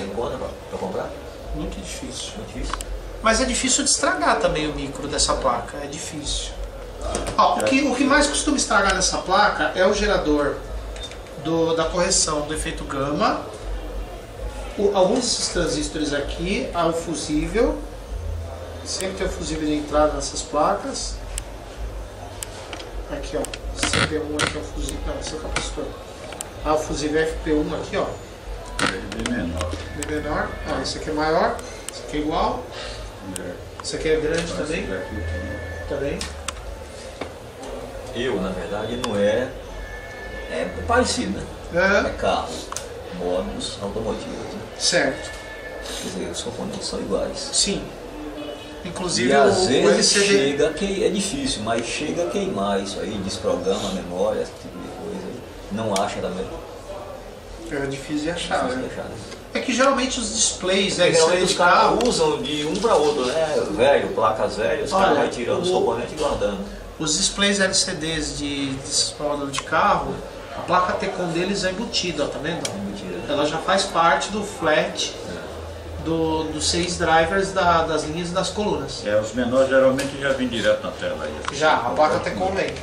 encontra para comprar? Muito difícil. Muito difícil. Mas é difícil de estragar também o micro dessa placa, é difícil. Ó, o que mais costuma estragar nessa placa é o gerador da correção do efeito gama, alguns desses transistores aqui, o fusível, sempre tem o fusível de entrada nessas placas. Aqui ó, CP1 aqui é o fusível, não, esse é o capacitor. O fusível FP1 aqui ó. Bem menor. Bem menor, esse aqui é maior, esse aqui é igual. Esse aqui é grande também. Também. Na verdade, não é. É parecido, né? É carro, módulos automotivos. Né? Certo. Quer dizer, os componentes são iguais. Sim. Inclusive e às vezes LCD... chega a queimar, é difícil, mas chega a queimar isso aí, desprograma a memória, esse tipo de coisa. Não acha também. É difícil de achar, Difícil né? de achar, né? É que geralmente os displays Geralmente de os caras carro usam de um para outro, né? Velho, placas velhas, os caras vão tirando os componentes e guardando. Os displays LCDs desses módulos de carro, a placa Tecon deles é embutida, ó, tá vendo? Ela já faz parte do flat dos 6 drivers das linhas e das colunas. Os menores geralmente já vêm direto na tela aí. Já, a placa Tecon vem.